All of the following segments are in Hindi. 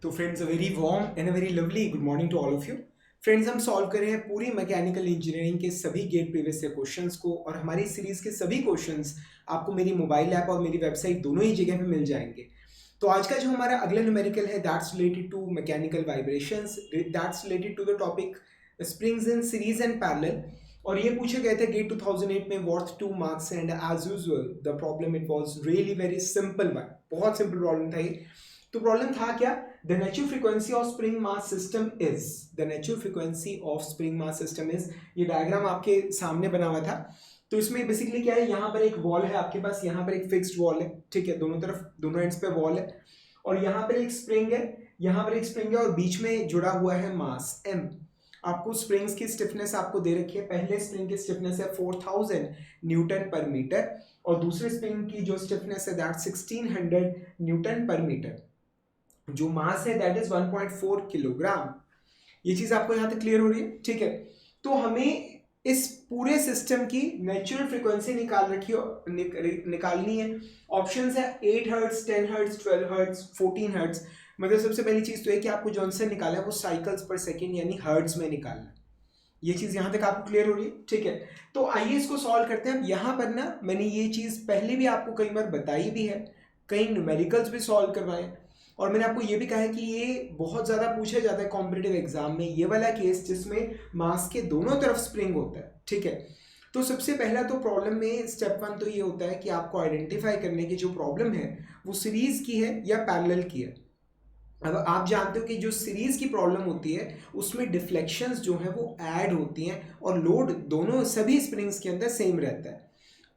तो friends, a very warm and a very lovely good morning to all of you. Friends, हम सॉल्व कर रहे हैं पूरी मैकेनिकल इंजीनियरिंग के सभी गेट प्रीवियस ईयर क्वेश्चंस को, और हमारी सीरीज के सभी क्वेश्चंस आपको मेरी मोबाइल ऐप और मेरी वेबसाइट दोनों ही जगह पे मिल जाएंगे। तो आज का जो हमारा अगला न्यूमेरिकल है that's related to mechanical vibrations, that's related to the topic springs in series and parallel. और ये पूछे गए थे गेट 2008 में worth 2 marks, and as usual the problem it was really very simple one. बहुत सिंपल प्रॉब्लम था ये। तो प्रॉब्लम था क्या? The natural frequency of spring mass system is, the natural frequency of spring mass system is, ये डायग्राम आपके सामने बना हुआ था। तो इसमें बेसिकली क्या है, यहाँ पर एक वॉल है आपके पास, यहाँ पर एक फिक्स्ड वॉल है, ठीक है, दोनों तरफ दोनों एंड्स पे वॉल है, और यहाँ पर एक स्प्रिंग है, यहाँ पर एक स्प्रिंग है, और बीच में जुड़ा हुआ है मास m। आपको स्प्रिंग्स की स्टिफनेस आपको दे रखी है। पहले स्प्रिंग की स्टिफनेस है 4000 न्यूटन पर मीटर, और दूसरे स्प्रिंग की जो स्टिफनेस है दैट 1600 न्यूटन पर मीटर। जो मास है दैट इज 1.4 किलोग्राम। ये चीज आपको यहां तक क्लियर हो रही है? ठीक है। तो हमें इस पूरे सिस्टम की नेचुरल फ्रीक्वेंसी निकालनी है। ऑप्शंस है 8 हर्ट्ज, 10 हर्ट्ज, 12 हर्ट्ज, 14 हर्ट्ज। मतलब सबसे पहली चीज तो है कि आपको जो आंसर निकाला है वो साइकिल्स पर सेकेंड यानी हर्ट्ज में निकालना है। ये चीज यहां तक आपको क्लियर हो रही है? ठीक है। तो आइए इसको सॉल्व करते हैं। अब यहां पर ना मैंने ये चीज पहले भी आपको कई बार बताई भी है, कई न्यूमेरिकल्स भी सॉल्व करवाए, और मैंने आपको ये भी कहा है कि ये बहुत ज़्यादा पूछा जाता है कॉम्पिटिटिव एग्जाम में, ये वाला केस जिसमें मास के दोनों तरफ स्प्रिंग होता है। ठीक है। तो सबसे पहला तो प्रॉब्लम में स्टेप वन तो ये होता है कि आपको आइडेंटिफाई करने की जो प्रॉब्लम है वो सीरीज की है या पैरेलल की है। अब आप जानते हो कि जो सीरीज की प्रॉब्लम होती है उसमें डिफ्लेक्शंस जो है वो ऐड होती हैं, और लोड दोनों सभी स्प्रिंग्स के अंदर सेम रहता है।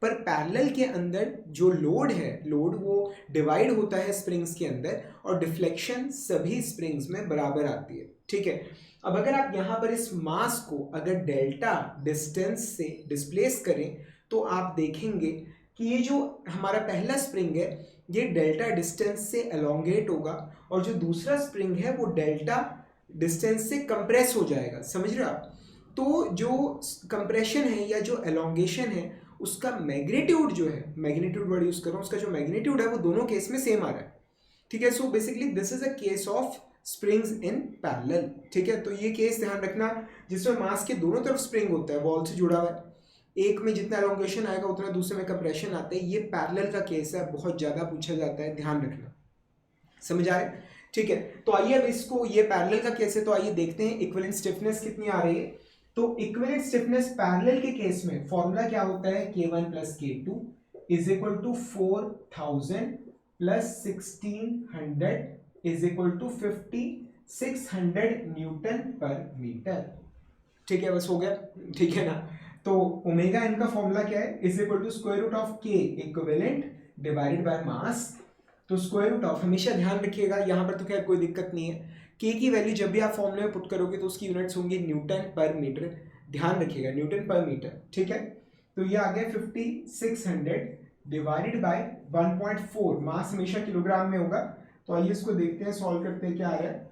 पर पैरेलल के अंदर जो लोड है, लोड वो डिवाइड होता है स्प्रिंग्स के अंदर, और डिफ्लेक्शन सभी स्प्रिंग्स में बराबर आती है। ठीक है। अब अगर आप यहाँ पर इस मास को अगर डेल्टा डिस्टेंस से डिस्प्लेस करें तो आप देखेंगे कि ये जो हमारा पहला स्प्रिंग है ये डेल्टा डिस्टेंस से एलोंगेट होगा, और जो दूसरा स्प्रिंग है वो डेल्टा डिस्टेंस से कंप्रेस हो जाएगा। समझ रहे हो आप? तो जो कंप्रेशन है या जो एलोंगेशन है उसका मैग्नीट्यूड जो है, मैग्नीट्यूड वर्ड यूज कर रहा हूं, उसका जो मैग्नीट्यूड है वो दोनों केस में सेम आ रहा है। ठीक है। So basically this is a case of springs in parallel. ठीक है। तो ये केस ध्यान रखना जिसमें मास के दोनों तरफ स्प्रिंग होता है, वॉल से जुड़ा हुआ है, एक में जितना एलोंगेशन आएगा उतना दूसरे में कंप्रेशन आता है। ये पैरेलल का केस है, बहुत ज्यादा पूछा जाता है, ध्यान रखना। समझ आए? ठीक है। तो आइए अब इसको, ये पैरेलल का केस है तो आइए देखते हैं इक्विवेलेंट स्टिफनेस कितनी आ रही है। तो इक्विवेलेंट स्टिफनेस पैरेलल के केस में फॉर्मूला क्या होता है, K1 plus K2 is equal to 4000 plus 1600 is equal to 5600 newton पर मीटर। ठीक है, बस हो गया। ठीक है ना? तो ओमेगा इनका फॉर्मूला क्या है, is equal to square root of K equivalent divided by mass. तो स्क्वायर रूट ऑफ, हमेशा ध्यान रखिएगा यहाँ पर तो खैर कोई दिक्कत नहीं है, के की वैल्यू जब भी आप फॉर्मूले में पुट करोगे तो उसकी यूनिट्स होंगी न्यूटन पर मीटर। ध्यान रखिएगा, न्यूटन पर मीटर। ठीक है। तो ये आ गया 5600 डिवाइडेड बाय 1.4, मास हमेशा किलोग्राम में होगा। तो आइए इसको देखते हैं, सॉल्व करते हैं क्या आ रहा है।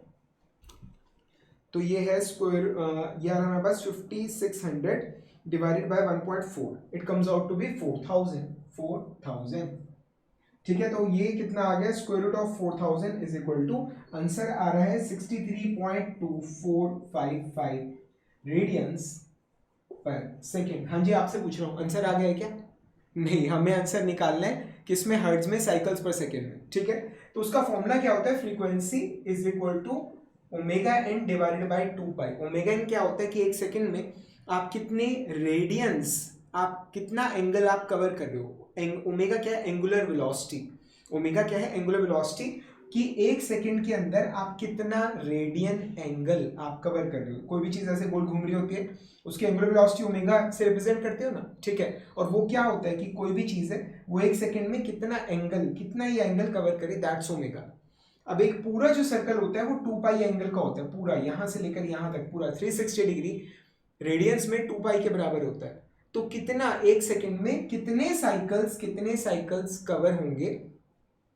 तो ये है स्क्वायर, ये आ रहा है हमारे पास 5600 divided by 1.4, it comes out to be 4000। ठीक है। तो ये कितना आ गया, square root of 4000 is equal to, answer आ रहा है 63.2455 रेडियंस पर सेकेंड। हाँ जी, आपसे पूछ रहा हूँ आंसर आ गया है क्या? नहीं, हमें आंसर निकालना है किसमें, हर्ट्ज में, साइकिल्स पर सेकेंड में। ठीक है। तो उसका फॉर्मूला क्या होता है, frequency is equal to omega n divided by 2 pi. Omega n क्या होता है कि एक सेकेंड में आप कितने रेडियंस, आप कितना एंगल आप कवर कर रहे हो। ओमेगा क्या है, एंगुलर वेलोसिटी। ओमेगा क्या है, एंगुलर वेलोसिटी, कि एक सेकंड के अंदर आप कितना रेडियन एंगल आप कवर कर रहे हो। कोई भी चीज ऐसे गोल घूम रही होती है, उसकी एंगुलर वेलोसिटी ओमेगा से रिप्रेजेंट करते हो ना। ठीक है। और वो क्या होता है कि कोई भी चीज है वो एक सेकंड में कितना एंगल, कितना ये एंगल कवर करे, दैट्स ओमेगा। अब एक पूरा जो सर्कल होता है वो 2 पाई एंगल का होता है, पूरा यहां से लेकर यहां तक पूरा 360 डिग्री रेडियंस में 2 पाई के बराबर होता है। तो कितना एक सेकंड में कितने साइकिल्स कवर होंगे,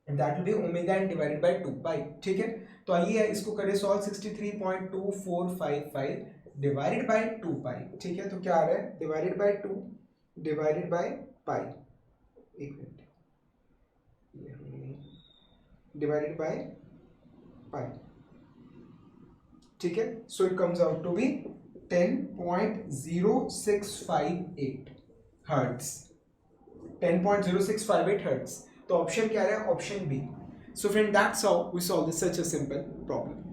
that will be omega n divided by 2 pi. ठीक है। तो आइए इसको करें सॉल्व, 63.2455 डिवाइडेड बाय 2 पाई। ठीक है। तो क्या आ रहा है, divided by 2 divided by pi, एक मिनट, डिवाइडेड बाय पाई। ठीक है, so it comes out to be 10.0658 hertz, 10.0658 hertz. तो ऑप्शन क्या है, option B. So friend that's how we solve this such a simple problem.